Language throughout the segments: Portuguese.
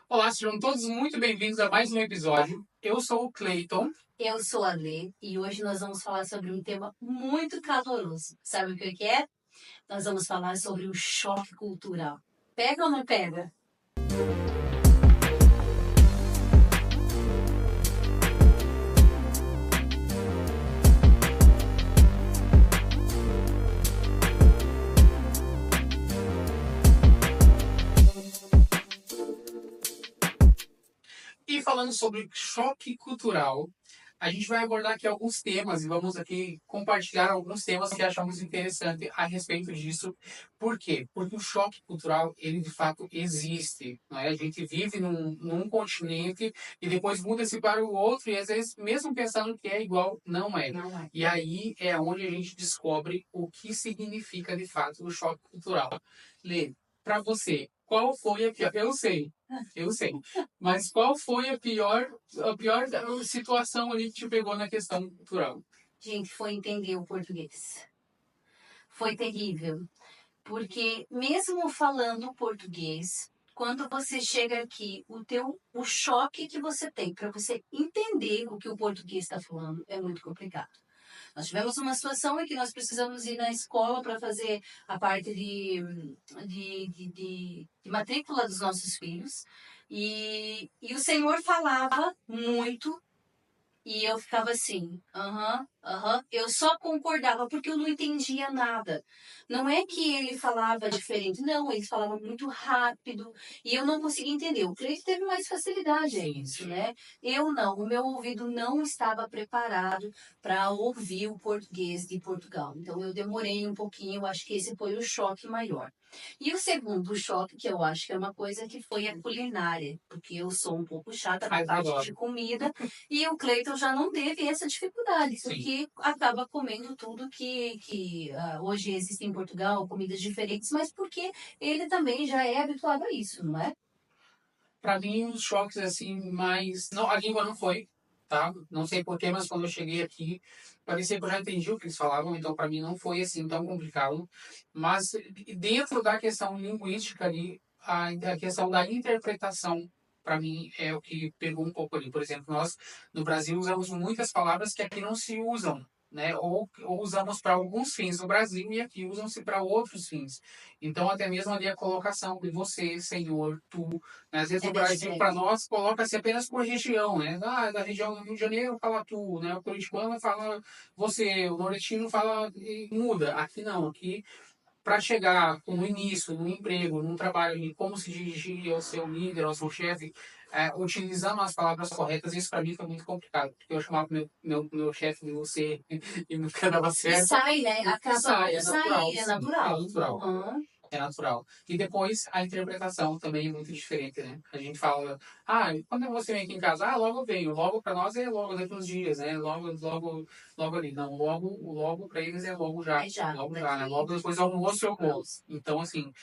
Olá, sejam todos muito bem-vindos a mais um episódio. Eu sou o Clayton. Eu sou a Lê e hoje nós vamos falar sobre um tema muito caloroso. Sabe o que é? Nós vamos falar sobre o choque cultural. Pega ou não pega? E falando sobre choque cultural, a gente vai abordar aqui alguns temas e vamos aqui compartilhar alguns temas que achamos interessante a respeito disso. Por quê? Porque o choque cultural, ele de fato existe. Não é? A gente vive num continente e depois muda-se para o outro e às vezes, mesmo pensando que é igual, não é. Não é. E aí é onde a gente descobre o que significa de fato o choque cultural. Lê, para você, qual foi a pior? Eu sei. Mas qual foi a pior situação ali que te pegou na questão cultural? Gente, foi entender o português. Foi terrível, porque mesmo falando português, quando você chega aqui, o choque que você tem para você entender o que o português está falando é muito complicado. Nós tivemos uma situação em que nós precisamos ir na escola para fazer a parte de matrícula dos nossos filhos. E o Senhor falava muito e eu ficava assim, aham, aham. Eu só concordava porque eu não entendia nada. Não é que ele falava diferente, não, ele falava muito rápido e eu não conseguia entender. O Cleiton teve mais facilidade a isso, né? Eu não, o meu ouvido não estava preparado para ouvir o português de Portugal. Então eu demorei um pouquinho, eu acho que esse foi o choque maior. E o segundo choque, que eu acho que é uma coisa que foi a culinária, porque eu sou um pouco chata na Mas parte agora, de comida. E o Cleiton já não teve essa dificuldade, sim. porque acaba comendo tudo que hoje existe em Portugal, comidas diferentes, mas porque ele também já é habituado a isso, não é? Para mim, os choques assim, mais. Não, a língua não foi, tá? Não sei porquê, mas quando eu cheguei aqui, parecia que eu já entendi o que eles falavam, então para mim não foi assim tão complicado. Mas dentro da questão linguística ali, a questão da interpretação, para mim, é o que pegou um pouco ali. Por exemplo, nós no Brasil usamos muitas palavras que aqui não se usam. Né? Ou usamos para alguns fins no Brasil e aqui usam-se para outros fins. Então, até mesmo ali a colocação de você, senhor, tu, né? Às vezes É no bem Brasil, para diferente. nós, coloca-se apenas por região, né? Ah, da região do Rio de Janeiro fala tu, né? O curitibano fala você, o nordestino fala e muda. Aqui não, aqui para chegar no início, no emprego, num trabalho, e como se dirigir ao seu líder, ao seu chefe, utilizando as palavras corretas, isso para mim foi muito complicado, porque eu chamava meu chefe de você e nunca dava E certo. sai, né? E Acaba sai, por é natural, sair, é sim, é natural. natural. Uhum. É natural. E depois a interpretação também é muito diferente, né? A gente fala, quando você vem aqui em casa, logo eu venho. Logo para nós é logo daqui uns dias, né? Logo ali. Não, logo para eles é logo já. É já, Logo já, né? daqui. Logo depois do almoço eu vou. Então, assim,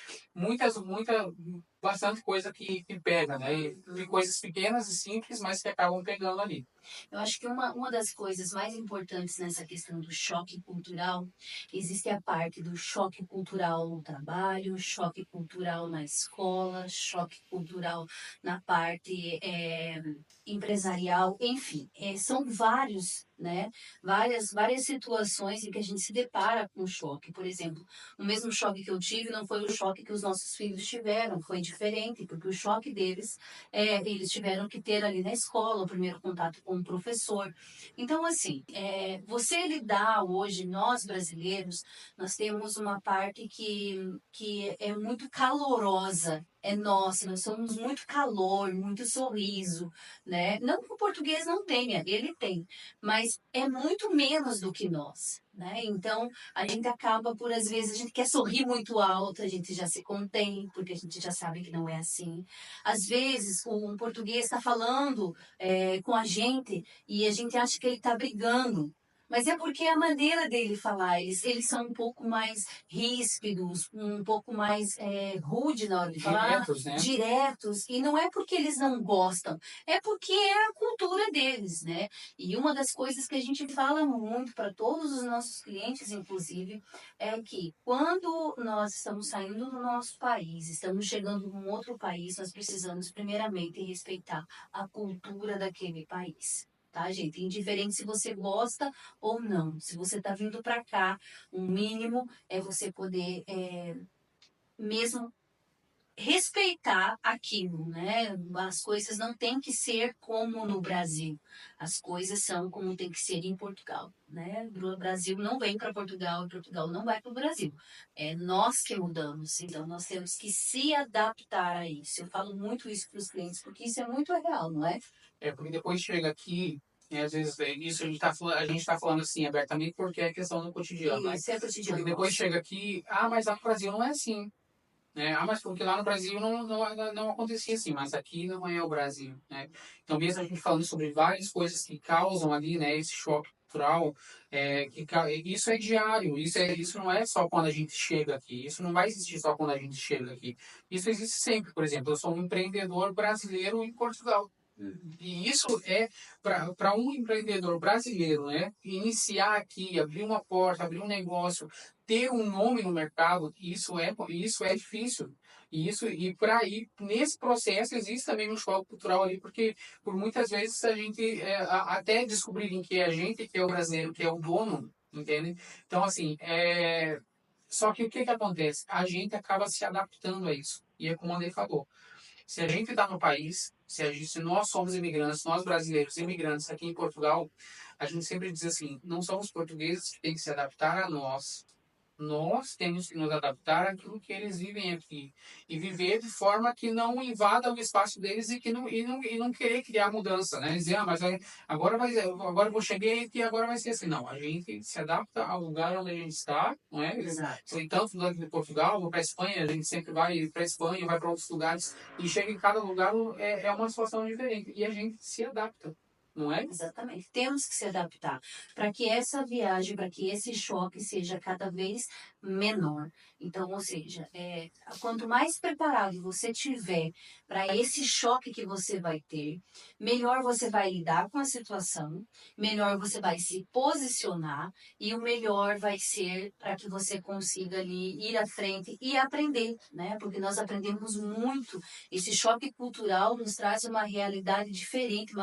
bastante coisa que pega, né? De coisas pequenas e simples, mas que acabam pegando ali. Eu acho que uma das coisas mais importantes nessa questão do choque cultural, existe a parte do choque cultural no trabalho, choque cultural na escola, choque cultural na parte empresarial, enfim, são vários, né? Várias situações em que a gente se depara com choque. Por exemplo, o mesmo choque que eu tive não foi o choque que os nossos filhos tiveram, foi diferente, porque o choque deles eles tiveram que ter ali na escola o primeiro contato com o professor. Então, assim, você lidar hoje, nós brasileiros, nós temos uma parte que é muito calorosa. É nossa, nós somos muito calor, muito sorriso, né? Não que o português não tenha, ele tem, mas é muito menos do que nós, né? Então, a gente acaba por, às vezes, a gente quer sorrir muito alto, a gente já se contém, porque a gente já sabe que não é assim. Às vezes, um português está falando com a gente e a gente acha que ele está brigando. Mas é porque a maneira dele falar, eles são um pouco mais ríspidos, um pouco mais rude na hora de falar, Diretos, né? diretos, e não é porque eles não gostam, é porque é a cultura deles, né? E uma das coisas que a gente fala muito para todos os nossos clientes, inclusive, é que quando nós estamos saindo do nosso país, estamos chegando num outro país, nós precisamos primeiramente respeitar a cultura daquele país. Tá, gente? Indiferente se você gosta ou não. Se você está vindo para cá, o mínimo é você poder mesmo respeitar aquilo, né? As coisas não têm que ser como no Brasil. As coisas são como tem que ser em Portugal, né? O Brasil não vem para Portugal e Portugal não vai para o Brasil. É nós que mudamos, então nós temos que se adaptar a isso. Eu falo muito isso para os clientes porque isso é muito real, não é? Porque depois chega aqui, e às vezes isso a gente tá falando assim abertamente porque é questão do cotidiano, né? Isso é Porque cotidiano depois nosso. chega aqui, mas lá no Brasil não é assim, né? Mas porque lá no Brasil não acontecia assim, mas aqui não é o Brasil, né? Então mesmo a gente falando sobre várias coisas que causam ali, né, esse choque cultural, isso é diário, isso não é só quando a gente chega aqui, isso não vai existir só quando a gente chega aqui, isso existe sempre. Por exemplo, eu sou um empreendedor brasileiro em Portugal. E isso é para um empreendedor brasileiro, né? Iniciar aqui, abrir uma porta, abrir um negócio, ter um nome no mercado, isso é difícil. E para aí nesse processo existe também um choque cultural ali, porque por muitas vezes a gente até descobrirem que é a gente que é o brasileiro, que é o dono, entende? Então assim, só que o que que acontece? A gente acaba se adaptando a isso. E é como o André falou. Se a gente está no país, se nós somos imigrantes, nós brasileiros imigrantes aqui em Portugal, a gente sempre diz assim: não somos portugueses que têm que se adaptar a nós. Nós temos que nos adaptar àquilo que eles vivem aqui e viver de forma que não invada o espaço deles e não querer criar mudança, né? Dizer, agora eu vou chegar aqui e agora vai ser assim. Não, a gente se adapta ao lugar onde a gente está, não é? Exato. Então, tanto de Portugal, vou para a Espanha, a gente sempre vai para a Espanha, vai para outros lugares e chega em cada lugar é uma situação diferente e a gente se adapta, não é? Exatamente. Temos que se adaptar para que essa viagem, para que esse choque seja cada vez menor. Então, ou seja, quanto mais preparado você tiver para esse choque que você vai ter, melhor você vai lidar com a situação, melhor você vai se posicionar e o melhor vai ser para que você consiga ali ir à frente e aprender, né? Porque nós aprendemos muito. Esse choque cultural nos traz uma realidade diferente,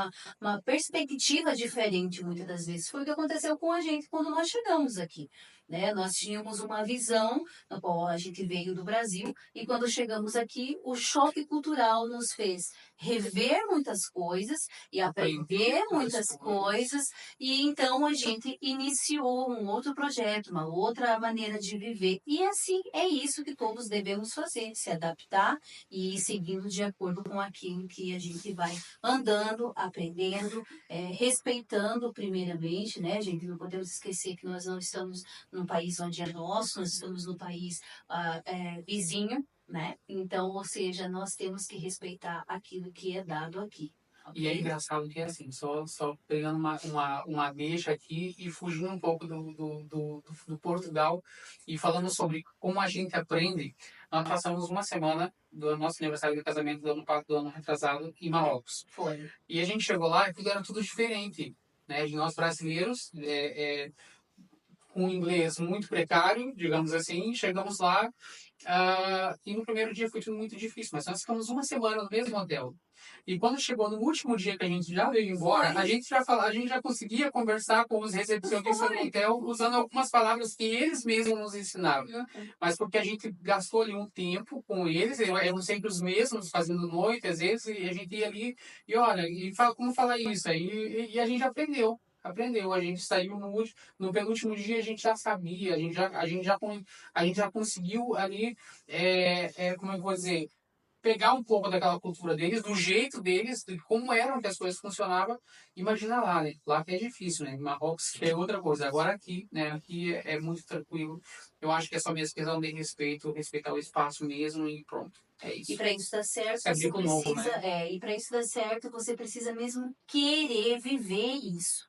uma perspectiva diferente muitas das vezes. Foi o que aconteceu com a gente quando nós chegamos aqui. Né? Nós tínhamos uma visão, na qual a gente veio do Brasil, e quando chegamos aqui, o choque cultural nos fez rever muitas coisas e aprender muitas coisas, e então a gente iniciou um outro projeto, uma outra maneira de viver. E assim é isso que todos devemos fazer, se adaptar e ir seguindo de acordo com aquilo que a gente vai andando, aprendendo, respeitando primeiramente, né, gente? Não podemos esquecer que nós não estamos num país onde é nosso, nós estamos no país vizinho, né? Então, ou seja, nós temos que respeitar aquilo que é dado aqui. E é Ok? engraçado que é assim, só pegando uma deixa aqui e fugindo um pouco do Portugal e falando sobre como a gente aprende. Nós passamos uma semana do nosso aniversário de casamento do ano retrasado em Marrocos. Foi. E a gente chegou lá e tudo era tudo diferente. Né? De nós brasileiros, com um inglês muito precário, digamos assim, chegamos lá e no primeiro dia foi tudo muito difícil, mas nós ficamos uma semana no mesmo hotel. E quando chegou no último dia que a gente já veio embora, a gente já conseguia conversar com os recepcionistas do hotel usando algumas palavras que eles mesmos nos ensinaram. Mas porque a gente gastou ali um tempo com eles, eram sempre os mesmos, fazendo noite às vezes, e a gente ia ali e olha, como falar isso aí? E a gente aprendeu. Aprendeu, a gente saiu no penúltimo dia, a gente já sabia, a gente já conseguiu ali, como eu vou dizer, pegar um pouco daquela cultura deles, do jeito deles, de como eram que as coisas funcionavam. Imagina lá, né? Lá que é difícil, né? Marrocos que é outra coisa. Agora aqui, né? Aqui é muito tranquilo. Eu acho que é só mesmo questão de respeito, respeitar o espaço mesmo e pronto. É E isso. para isso dar certo, É você bico novo, precisa, né? e para isso dar certo, você precisa mesmo querer viver isso.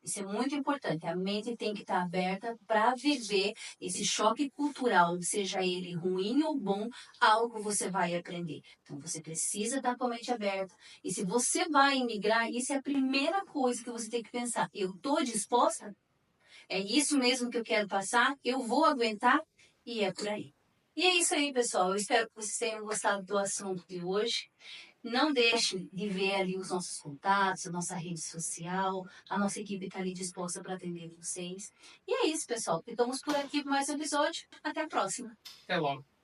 Isso é muito importante. A mente tem que estar aberta para viver esse choque cultural, seja ele ruim ou bom, algo você vai aprender. Então você precisa estar com a mente aberta. E se você vai imigrar, isso é a primeira coisa que você tem que pensar. Eu estou disposta? É isso mesmo que eu quero passar? Eu vou aguentar? E é por aí. E é isso aí, pessoal. Eu espero que vocês tenham gostado do assunto de hoje. Não deixe de ver ali os nossos contatos, a nossa rede social. A nossa equipe está ali disposta para atender vocês. E é isso, pessoal. Ficamos por aqui com mais um episódio. Até a próxima. Até logo.